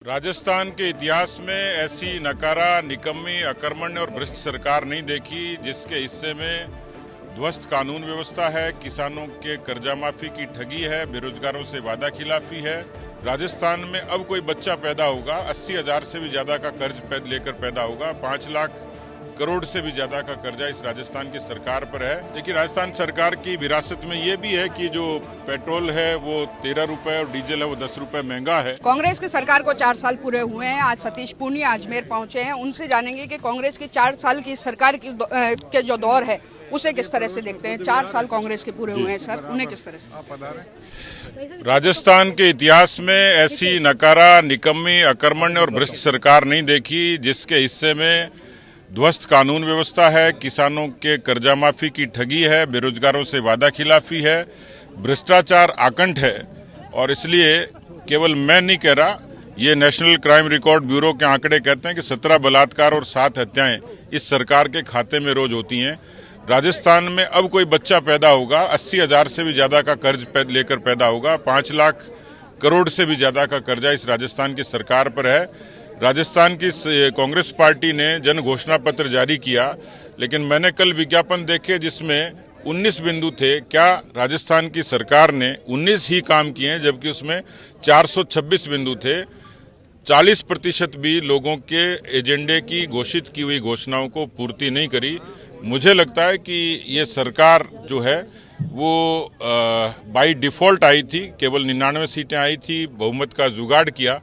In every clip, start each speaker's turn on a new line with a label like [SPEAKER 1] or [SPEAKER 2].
[SPEAKER 1] राजस्थान के इतिहास में ऐसी नकारा, निकम्मी, अकर्मण्य और भ्रष्ट सरकार नहीं देखी जिसके हिस्से में ध्वस्त कानून व्यवस्था है, किसानों के कर्जा माफी की ठगी है, बेरोजगारों से वादा खिलाफी है। राजस्थान में अब कोई बच्चा पैदा होगा 80,000 से भी ज्यादा का कर्ज लेकर पैदा होगा। 5 लाख करोड़ से भी ज्यादा का कर्जा इस राजस्थान की सरकार पर है। देखिए, राजस्थान सरकार की विरासत में ये भी है कि जो पेट्रोल है वो 13 रुपए और डीजल है वो 10 रुपए महंगा है।
[SPEAKER 2] कांग्रेस की सरकार को 4 साल पूरे हुए हैं। आज सतीश पूनिया अजमेर पहुंचे हैं, उनसे जानेंगे कि कांग्रेस की 4 साल की सरकार के जो दौर है उसे किस तरह से देखते हैं। 4 साल कांग्रेस के पूरे हुए हैं सर, उन्हें किस तरह से?
[SPEAKER 1] राजस्थान के इतिहास में ऐसी नकारा, निकम्मी, अकर्मण्य और भ्रष्ट सरकार नहीं देखी जिसके हिस्से में ध्वस्त कानून व्यवस्था है, किसानों के कर्जा माफी की ठगी है, बेरोजगारों से वादा खिलाफी है, भ्रष्टाचार आकंठ है। और इसलिए केवल मैं नहीं कह रहा, ये नेशनल क्राइम रिकॉर्ड ब्यूरो के आंकड़े कहते हैं कि 17 बलात्कार और 7 हत्याएं इस सरकार के खाते में रोज होती हैं। राजस्थान में अब कोई बच्चा पैदा होगा 80,000 से भी ज्यादा का कर्ज लेकर पैदा होगा। 5 लाख करोड़ से भी ज्यादा का कर्जा इस राजस्थान की सरकार पर है। राजस्थान की कांग्रेस पार्टी ने जन घोषणा पत्र जारी किया, लेकिन मैंने कल विज्ञापन देखे जिसमें 19 बिंदु थे। क्या राजस्थान की सरकार ने 19 ही काम किए हैं, जबकि उसमें 426 बिंदु थे। 40% भी लोगों के एजेंडे की घोषित की हुई घोषणाओं को पूर्ति नहीं करी। मुझे लगता है कि ये सरकार जो है वो बाय डिफॉल्ट आई थी, केवल 99 सीटें आई थी, बहुमत का जुगाड़ किया,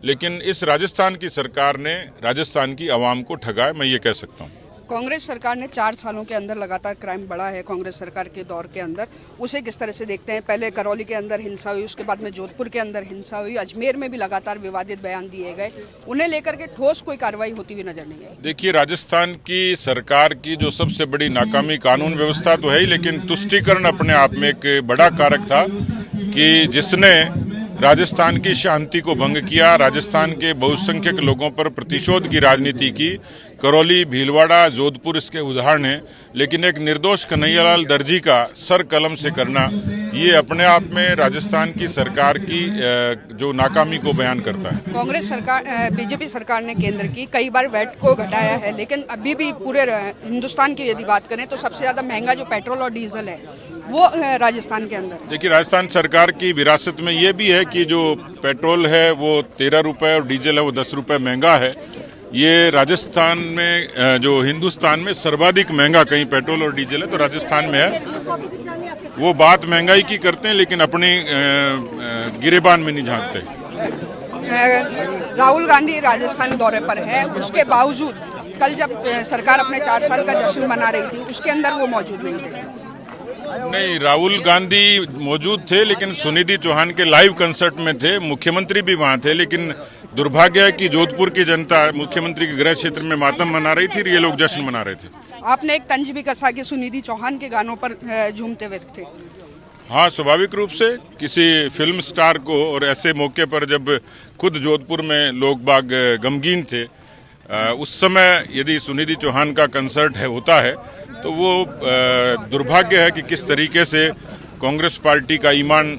[SPEAKER 1] लेकिन इस राजस्थान की सरकार ने राजस्थान की आवाम को ठगा है, मैं ये कह सकता हूँ।
[SPEAKER 2] कांग्रेस सरकार ने 4 सालों के अंदर लगातार क्राइम बढ़ा है। कांग्रेस सरकार के दौर के अंदर उसे किस तरह से देखते हैं? पहले करौली के अंदर हिंसा हुई, उसके बाद में जोधपुर के अंदर हिंसा हुई, अजमेर में भी लगातार विवादित बयान दिए गए। उन्हें लेकर के ठोस कोई कार्रवाई होती हुई नजर नहीं आई।
[SPEAKER 1] देखिए, राजस्थान की सरकार की जो सबसे बड़ी नाकामी कानून व्यवस्था तो है ही, लेकिन तुष्टीकरण अपने आप में एक बड़ा कारक था कि जिसने राजस्थान की शांति को भंग किया, राजस्थान के बहुसंख्यक लोगों पर प्रतिशोध की राजनीति की। करौली, भीलवाड़ा, जोधपुर इसके उदाहरण हैं, लेकिन एक निर्दोष कन्हैयालाल दर्जी का सर कलम से करना, ये अपने आप में राजस्थान की सरकार की जो नाकामी को बयान करता है।
[SPEAKER 2] कांग्रेस सरकार, बीजेपी सरकार ने केंद्र की कई बार वैट को घटाया है, लेकिन अभी भी पूरे हिंदुस्तान की यदि बात करें तो सबसे ज्यादा महंगा जो पेट्रोल और डीजल है वो राजस्थान के अंदर।
[SPEAKER 1] देखिए, राजस्थान सरकार की विरासत में ये भी है कि जो पेट्रोल है वो 13 रुपए और डीजल है वो 10 रुपए महंगा है। ये राजस्थान में जो हिंदुस्तान में सर्वाधिक महंगा कहीं पेट्रोल और डीजल है तो राजस्थान में है। वो बात महंगाई की करते हैं, लेकिन अपनी गिरेबान में नहीं झांकते।
[SPEAKER 2] राहुल गांधी राजस्थान दौरे पर है, उसके बावजूद कल जब सरकार अपने 4 साल का जश्न मना रही थी उसके अंदर वो मौजूद नहीं थे।
[SPEAKER 1] नहीं, राहुल गांधी मौजूद थे, लेकिन सुनिधि चौहान के लाइव कंसर्ट में थे। मुख्यमंत्री भी वहां थे, लेकिन दुर्भाग्य है कि जोधपुर की जनता मुख्यमंत्री के गृह क्षेत्र में मातम मना रही थी, ये लोग जश्न मना रहे थे।
[SPEAKER 2] आपने एक तंज भी कसा कि सुनिधि चौहान के गानों पर झूमते हुए थे।
[SPEAKER 1] हाँ, स्वाभाविक रूप से किसी फिल्म स्टार को, और ऐसे मौके पर जब खुद जोधपुर में लोग बाग गमगीन थे, उस समय यदि सुनिधि चौहान का कंसर्ट होता है तो वो दुर्भाग्य है कि किस तरीके से कांग्रेस पार्टी का ईमान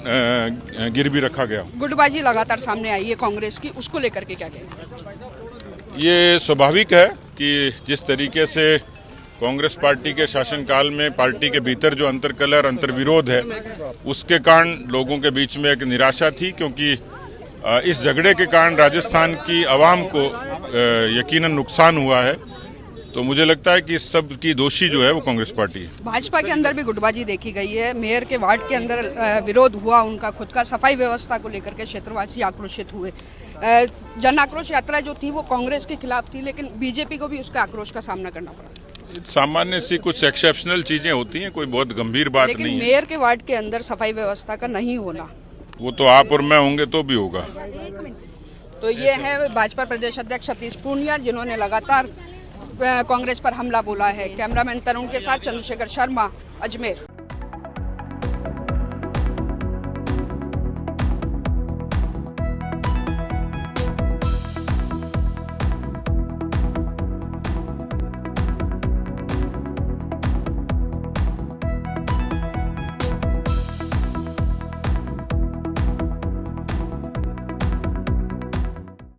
[SPEAKER 1] गिर भी रखा गया।
[SPEAKER 2] गुटबाजी लगातार सामने आई है कांग्रेस की, उसको लेकर के क्या कहेंगे?
[SPEAKER 1] ये स्वाभाविक है कि जिस तरीके से कांग्रेस पार्टी के शासनकाल में पार्टी के भीतर जो अंतर्कलह, अंतर्विरोध है, उसके कारण लोगों के बीच में एक निराशा थी, क्योंकि इस झगड़े के कारण राजस्थान की आवाम को यकीनन नुकसान हुआ है। तो मुझे लगता है कि इस सब की दोषी जो है वो कांग्रेस पार्टी है।
[SPEAKER 2] भाजपा के अंदर भी गुटबाजी देखी गई है। मेयर के वार्ड के अंदर विरोध हुआ उनका खुद का, सफाई व्यवस्था को लेकर के क्षेत्रवासी आक्रोशित हुए। जन आक्रोश यात्रा जो थी वो कांग्रेस के खिलाफ थी, लेकिन बीजेपी को भी उसके आक्रोश का सामना करना पड़ा।
[SPEAKER 1] सामान्य सी कुछ एक्सेप्शनल चीजें होती हैं, कोई बहुत गंभीर बात नहीं है।
[SPEAKER 2] लेकिन मेयर के वार्ड के अंदर सफाई व्यवस्था का नहीं होना,
[SPEAKER 1] वो तो आप और मैं होंगे तो भी होगा।
[SPEAKER 2] तो ये है भाजपा प्रदेश अध्यक्ष सतीश पूनिया, जिन्होंने लगातार कांग्रेस पर हमला बोला है। कैमरामैन तरुण के साथ चंद्रशेखर शर्मा, अजमेर।